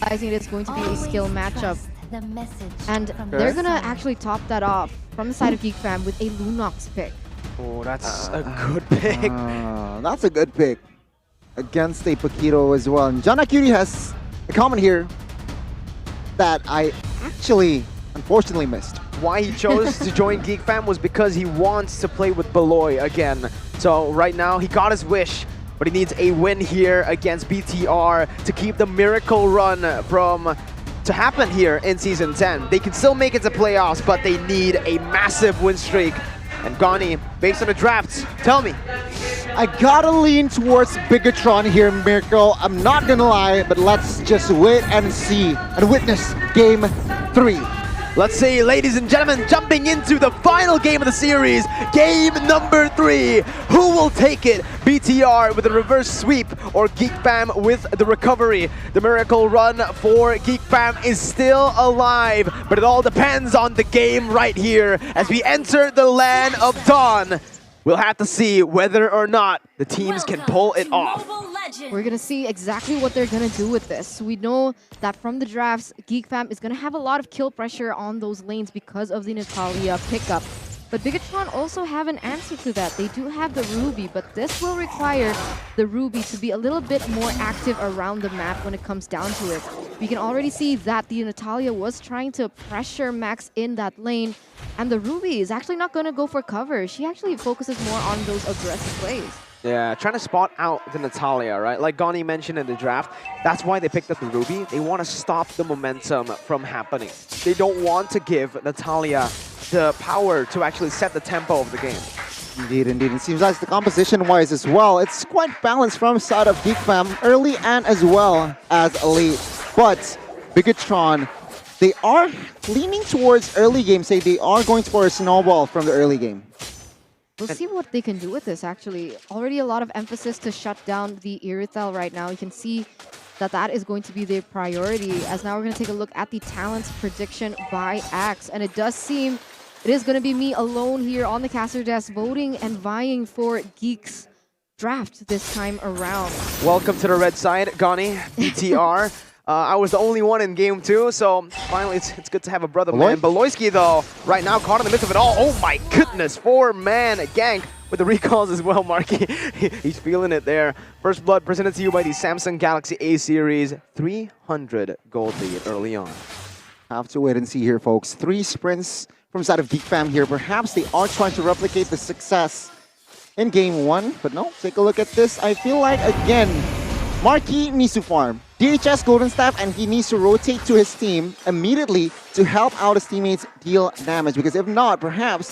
realizing it is going to be a skill matchup. And they're going to actually top that off from the side of GEEK Fam with a Lunox pick. Oh, that's a good pick. That's a good pick against a Paquito as well. And Jana Cutie has a comment here that I actually, unfortunately, missed. Why he chose to join GEEK Fam was because he wants to play with Beloy again. So right now, he got his wish, but he needs a win here against BTR to keep the miracle run to happen here in Season 10. They can still make it to playoffs, but they need a massive win streak. And Gani, based on the drafts, tell me. I gotta lean towards Bigatron here, Miracle. I'm not gonna lie, but let's just wait and see and witness Game 3. Let's see, ladies and gentlemen, jumping into the final game of the series, game number 3. Who will take it? BTR with a reverse sweep or GEEK Fam with the recovery? The miracle run for GEEK Fam is still alive, but it all depends on the game right here as we enter the land of Dawn. We'll have to see whether or not the teams can pull it off. We're going to see exactly what they're going to do with this. We know that from the drafts, GEEK Fam is going to have a lot of kill pressure on those lanes because of the Natalia pickup. But Bigatron also have an answer to that. They do have the Ruby, but this will require the Ruby to be a little bit more active around the map when it comes down to it. We can already see that the Natalia was trying to pressure Max in that lane, and the Ruby is actually not going to go for cover. She actually focuses more on those aggressive plays. Yeah, trying to spot out the Natalia, right? Like Gani mentioned in the draft, that's why they picked up the Ruby. They want to stop the momentum from happening. They don't want to give Natalia the power to actually set the tempo of the game. Indeed, indeed. It seems like the composition-wise as well, it's quite balanced from side of GEEK Fam, early and as well as late. But Bigatron, they are leaning towards early game, say they are going for a snowball from the early game. We'll see what they can do with this, actually. Already a lot of emphasis to shut down the Irithel right now. You can see that that is going to be their priority, as now we're going to take a look at the talents prediction by Axe. And it does seem it is going to be me alone here on the caster desk voting and vying for GEEK's draft this time around. Welcome to the red side, Gani, BTR. I was the only one in game 2, so finally it's good to have a brother, man. Beloyski, though, right now caught in the midst of it all. Oh my goodness, 4-man gank with the recalls as well, Marky. He's feeling it there. First blood presented to you by the Samsung Galaxy A series. 300 gold lead early on. Have to wait and see here, folks. 3 sprints from side of GEEK Fam here. Perhaps they are trying to replicate the success in game 1, but no, take a look at this. I feel like, again, Marky needs to farm DHS Golden Staff, and he needs to rotate to his team immediately to help out his teammates deal damage, because if not, perhaps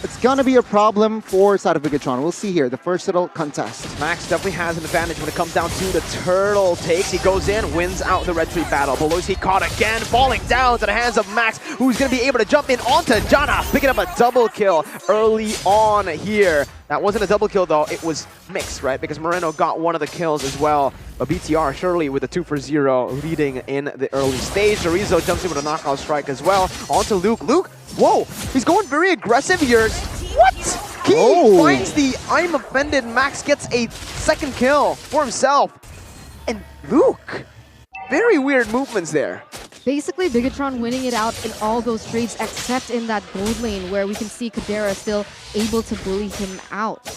it's gonna be a problem for side of Bigatron. We'll see here, the first little contest. Max definitely has an advantage when it comes down to the turtle takes. He goes in, wins out the red tree battle. Beloyski caught again, falling down to the hands of Max, who's gonna be able to jump in onto Jana, picking up a double kill early on here. That wasn't a double kill though, it was mixed, right? Because Moreno got one of the kills as well. But BTR surely with a 2-for-0 leading in the early stage. Dorizo jumps in with a knockout strike as well. Onto Luke. Luke, whoa, he's going very aggressive here. What? He finds the I'm offended. Max gets a second kill for himself. And Luke, very weird movements there. Basically, Bigatron winning it out in all those trades except in that gold lane where we can see Kadera still able to bully him out.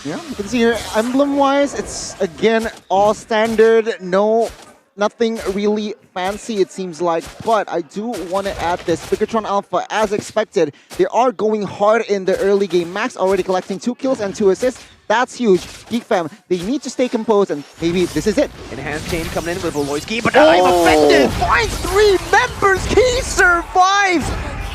Yeah, you can see here, emblem-wise, it's, again, all standard, nothing really fancy, it seems like. But I do want to add this, Bigatron Alpha, as expected, they are going hard in the early game. Max already collecting 2 kills and 2 assists. That's huge. GEEK Fam, they need to stay composed, and maybe this is it. Enhanced chain coming in with Beloyski, but I'm offended! Finds 3 members! He survives!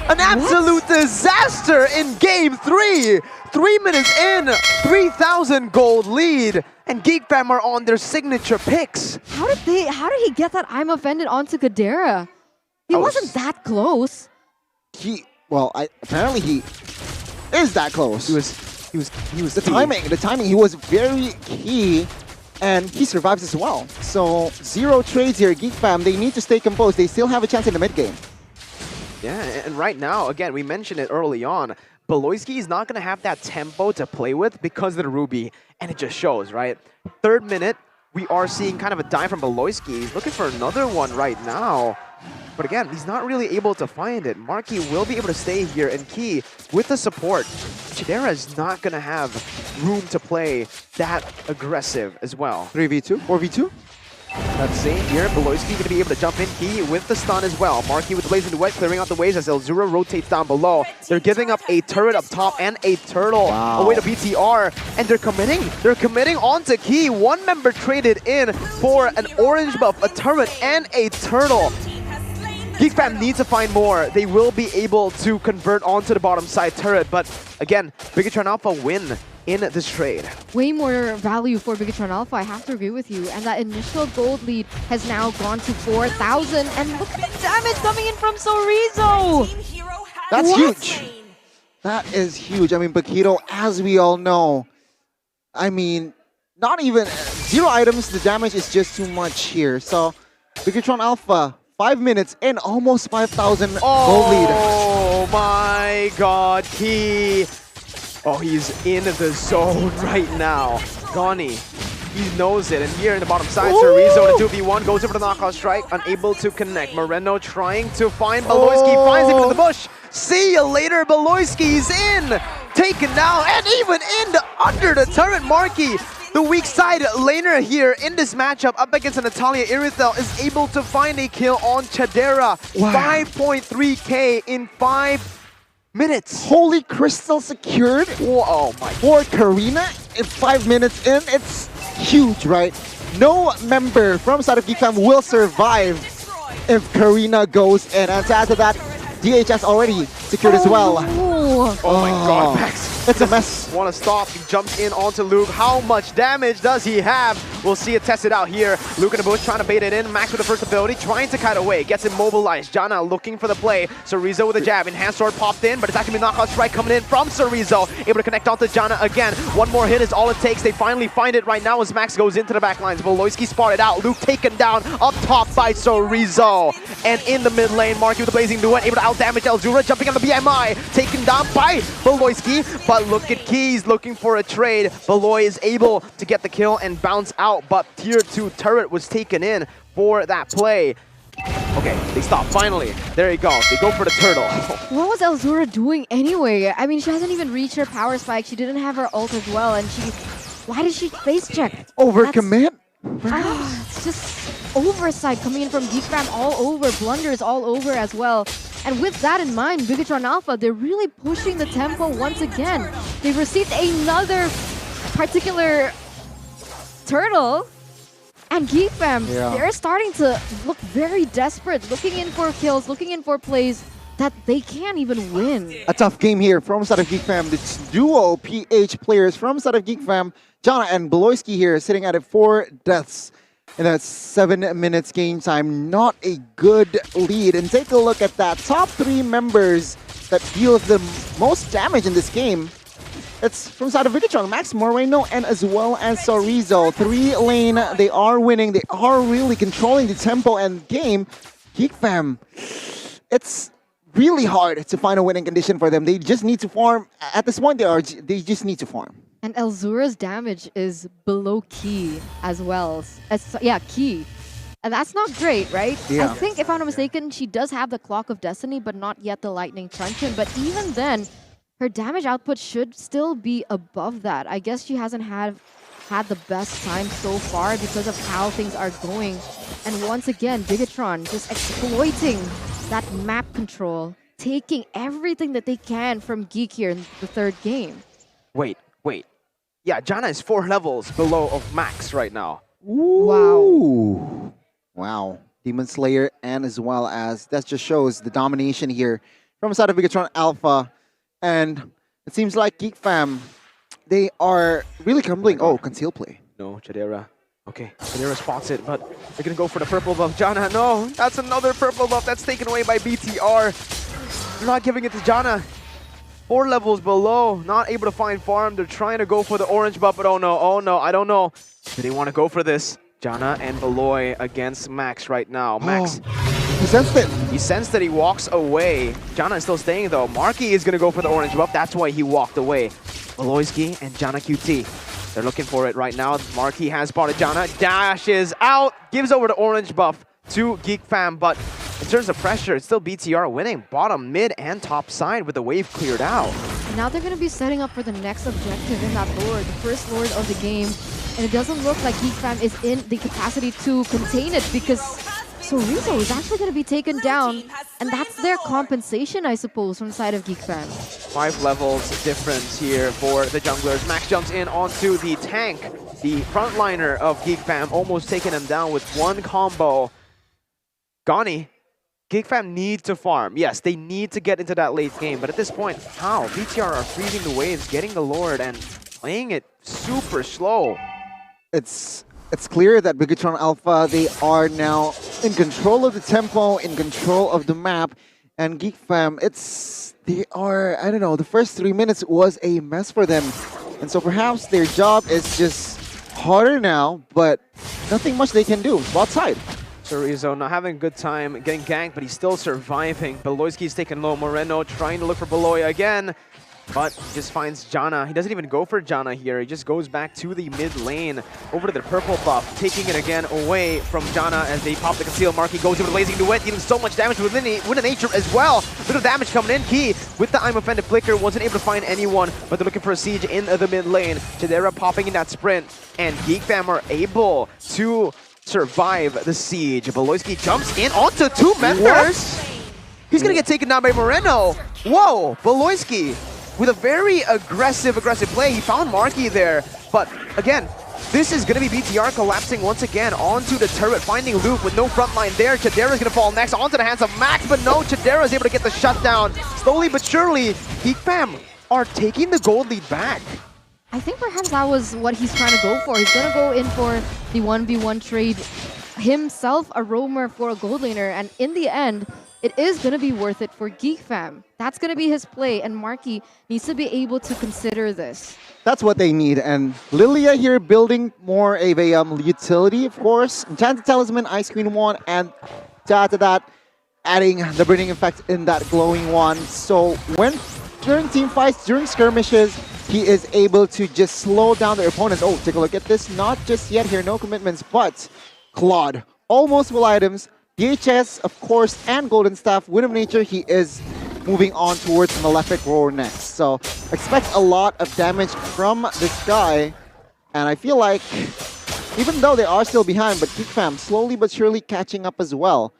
An absolute disaster in game 3! 3 minutes in, 3,000 gold lead, and GEEK Fam are on their signature picks. How did he get that I'm offended onto Kadera? He wasn't that close. Apparently he is that close. He was the timing, he was very key, and he survives as well. So 0 trades here, GEEK Fam, they need to stay composed. They still have a chance in the mid game. Yeah, and right now, again, we mentioned it early on, Beloyski is not going to have that tempo to play with because of the Ruby, and it just shows, right? 3rd minute, we are seeing kind of a dive from Beloyski. He's looking for another one right now. But again, he's not really able to find it. Marky will be able to stay here, and Key, with the support, Chidera is not going to have room to play that aggressive as well. 3v2? 4v2? Let's see here, Beloyski going to be able to jump in. Key with the stun as well. Marky with the Blazing Duet clearing out the waves as Elzura rotates down below. They're giving up a turret up top and a turtle away to BTR. And they're committing. They're committing onto Key. One member traded in for an orange buff, a turret, and a turtle. GEEK fam needs to find more. They will be able to convert onto the bottom side turret. But again, Bigatron Alpha win in this trade. Way more value for Bigatron Alpha, I have to agree with you. And that initial gold lead has now gone to 4,000. And look at the damage coming in from Sorizo! That's huge. That is huge. I mean, Bakito, as we all know, I mean, not even 0 items, the damage is just too much here. So, Bigatron Alpha, 5 minutes and almost 5,000 gold lead. Oh my god, Key. Oh, he's in the zone right now. Gani, he knows it. And here in the bottom side, Sorizo in a 2v1 goes over the knockout strike, unable to connect. Moreno trying to find Beloyski, finds him in the bush. See you later, Beloyski's in. Taken down and even under the turret. Marky, the weak side laner here in this matchup up against Natalia Irithel, is able to find a kill on Chidera. Wow. 5.3k in 5 minutes. Holy Crystal secured. Oh my. For Karina, it's 5 minutes in. It's huge, right? No member from side of GEEK fam will survive if Karina goes in. And to add to that, DHS already secured as well. Oh my god, Max. It's a mess. Want to stop. He jumps in onto Luke. How much damage does he have? We'll see it tested out here. Luke in the bush trying to bait it in. Max with the first ability, trying to kite away. Gets immobilized. Jana looking for the play. Sorizo with a jab. Enhanced sword popped in, but it's actually a knockout strike coming in from Sorizo. Able to connect onto Jana again. One more hit is all it takes. They finally find it right now as Max goes into the back lines. Beloyski spotted out. Luke taken down up top by Sorizo. And in the mid lane, Marky with the Blazing Duet, able to outdamage Elzura, jumping on the BMI. Taken down by Beloyski. But look at Keys looking for a trade. Beloy is able to get the kill and bounce out, but tier 2 turret was taken in for that play. Okay, they stop finally. There you go. They go for the turtle. What was Elzura doing anyway? I mean, she hasn't even reached her power spike. She didn't have her ult as well, and why did she face check? Overcommit? It's just oversight coming in from GEEK fam all over, blunders all over as well. And with that in mind, Bigatron Alpha, they're really pushing the tempo once again. They've received another particular turtle. And GEEK fam, they're starting to look very desperate, looking in for kills, looking in for plays that they can't even win. A tough game here from side of GEEK fam. It's duo PH players from side of GEEK fam. Jana and Beloyski here sitting at 4 deaths. And that's 7 minutes game time. Not a good lead. And take a look at that. Top 3 members that deal the most damage in this game. It's from side of Bigatron, Max Moreno, and as well as Sorizo. 3 lane, they are winning. They are really controlling the tempo and game. GEEK fam, it's really hard to find a winning condition for them. They just need to farm. At this point, they just need to farm. And Elzura's damage is below Key as well. Key. And that's not great, right? Yeah. I think, if I'm not mistaken, she does have the Clock of Destiny, but not yet the Lightning Truncheon. But even then, her damage output should still be above that. I guess she hasn't had the best time so far because of how things are going. And once again, Bigatron just exploiting that map control, taking everything that they can from GEEK here in the 3rd game. Wait. Yeah, Jana is 4 levels below of Max right now. Ooh. Wow. Demon Slayer, and as well as that just shows the domination here from the side of Bigatron Alpha. And it seems like GEEK fam, they are really crumbling. Oh, conceal play. No, Chidera. Okay, Chidera spots it, but they're gonna go for the purple buff. Jana, no, that's another purple buff that's taken away by BTR. They're not giving it to Jana. 4 levels below, not able to find farm. They're trying to go for the orange buff, but oh no, I don't know. Do they want to go for this? Jana and Beloy against Max right now. Max. He sensed it. He sensed that he walks away. Jana is still staying though. Marky is going to go for the orange buff. That's why he walked away. Beloyski and Jana QT. They're looking for it right now. Marquee has spotted Janna, dashes out, gives over the orange buff to GEEK Fam, but in terms of pressure, it's still BTR winning bottom, mid, and top side with the wave cleared out. And now they're going to be setting up for the next objective in that Lord, the first Lord of the game. And it doesn't look like GEEK Fam is in the capacity to contain it because Sorizo is actually going to be taken down. And that's their compensation, I suppose, from the side of GEEK Fam. 5 levels difference here for the junglers. Max jumps in onto the tank, the frontliner of GEEK Fam, almost taking him down with one combo. Gani, GEEK Fam need to farm. Yes, they need to get into that late game, but at this point, how? BTR are freezing the waves, getting the Lord, and playing it super slow. It's clear that Bigatron Alpha, they are now in control of the tempo, in control of the map, and GEEK Fam, they are, I don't know, the first 3 minutes was a mess for them. And so perhaps their job is just harder now, but nothing much they can do. Bot side. Sorizo not having a good time getting ganked, but he's still surviving. Beloyski's taking low. Moreno trying to look for Beloy again, but he just finds Janna. He doesn't even go for Janna here. He just goes back to the mid lane, over to the purple buff, taking it again away from Janna as they pop the conceal. Marquee goes over the blazing duet, dealing so much damage with the nature as well. Bit of damage coming in. Key with the I'm Offended flicker, wasn't able to find anyone, but they're looking for a siege in the mid lane. Chidera popping in that sprint, and GEEK Fam are able to survive the siege. Beloyski jumps in onto 2 members. He's gonna get taken down by Moreno. Whoa, Beloyski with a very aggressive play. He found Marquee there, but again, this is gonna be BTR collapsing once again onto the turret, finding Luke with no front line there. Chidera's gonna fall next onto the hands of Max, but no, Chidera's able to get the shutdown. Slowly but surely, GEEK Fam are taking the gold lead back. I think perhaps that was what he's trying to go for. He's going to go in for the 1v1 trade himself, a roamer for a gold laner, and in the end, it is going to be worth it for GEEK Fam. That's going to be his play, and Marquee needs to be able to consider this. That's what they need, and Lilia here building more of a utility, of course. Enchanted Talisman, Ice Queen Wand, and to that, adding the Burning Effect in that glowing wand. So when during team fights, during skirmishes, he is able to just slow down their opponents. Oh, take a look at this. Not just yet here, no commitments, but Claude, almost full items. DHS, of course, and Golden Staff. Wind of Nature, he is moving on towards Malefic Roar next. So expect a lot of damage from this guy. And I feel like, even though they are still behind, but GEEK Fam slowly but surely catching up as well.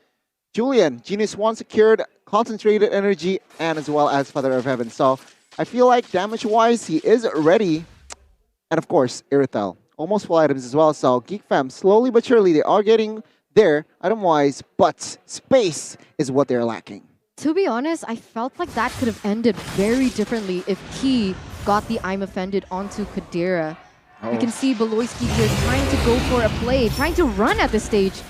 Julian, Genius Wand secured, Concentrated Energy, and as well as Father of Heaven. So I feel like damage-wise, he is ready. And of course, Irithel. Almost full items as well. So GEEK Fam, slowly but surely, they are getting there item-wise, but space is what they're lacking. To be honest, I felt like that could have ended very differently if Key got the I'm Offended onto Kadira. You can see Beloyski here trying to go for a play, trying to run at this stage.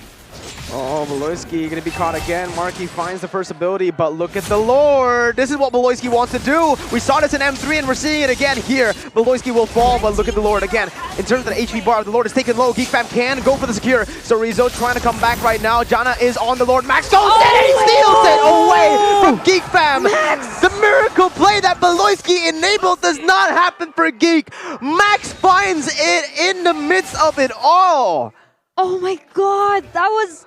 Oh, Beloyski gonna be caught again. Marquee finds the first ability, but look at the Lord. This is what Beloyski wants to do. We saw this in M3 and we're seeing it again here. Beloyski will fall, but look at the Lord again. In terms of the HP bar, the Lord is taken low. GEEK Fam can go for the secure. So Rizzo trying to come back right now. Janna is on the Lord. Max goes in and he steals it away from GEEK Fam. Max! The miracle play that Beloyski enabled does not happen for GEEK. Max finds it in the midst of it all. Oh my god, that was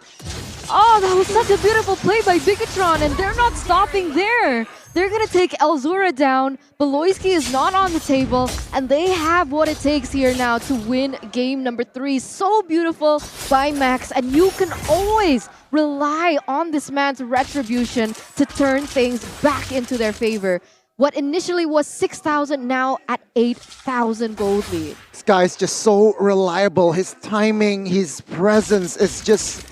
such a beautiful play by Bigatron, and they're not stopping there. They're gonna take Elzura down. Beloyski is not on the table, and they have what it takes here now to win game number 3. So beautiful by Max, and you can always rely on this man's retribution to turn things back into their favor. What initially was 6,000, now at 8,000 gold lead. This guy's just so reliable. His timing, his presence is just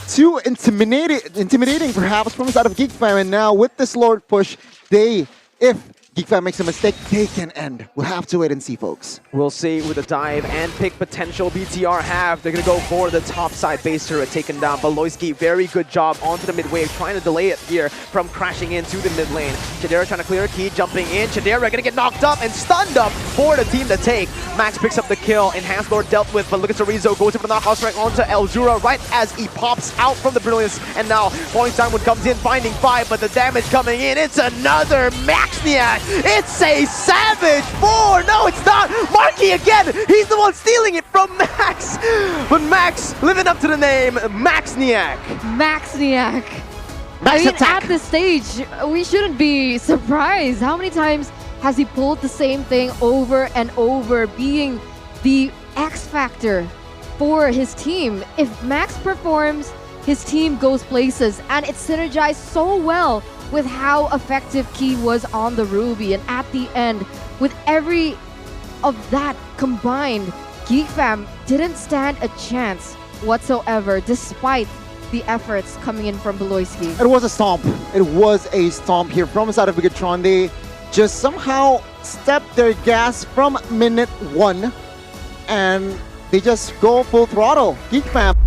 too intimidating perhaps from the side of GEEK Fam. And now with this Lord push, if GEEK Fam makes a mistake, they can end. We'll have to wait and see, folks. We'll see with the dive and pick potential BTR have. They're going to go for the top side base turret taken down. Beloyski, very good job onto the mid wave, trying to delay it here from crashing into the mid lane. Chidera trying to clear a key, jumping in. Chidera going to get knocked up and stunned up for the team to take. Max picks up the kill. Enhanced Lord dealt with, but look at Sorizo, goes in for the knockout strike onto Elzura right as he pops out from the Brilliance. And now Falling Downward comes in, finding 5, but the damage coming in. It's another Max Niac. It's a savage 4. No, it's not. Marky again. He's the one stealing it from Max. But Max living up to the name, Maxniak. Maxniak. Max I mean, attack. at this stage, we shouldn't be surprised. How many times has he pulled the same thing over and over, being the X factor for his team? If Max performs, his team goes places, and it synergized so well with how effective Key was on the Ruby. And at the end, with every of that combined, GEEK Fam didn't stand a chance whatsoever, despite the efforts coming in from Beloyski. It was a stomp. It was a stomp here from the side of Bigatron. They just somehow stepped their gas from minute 1, and they just go full throttle. GEEK Fam.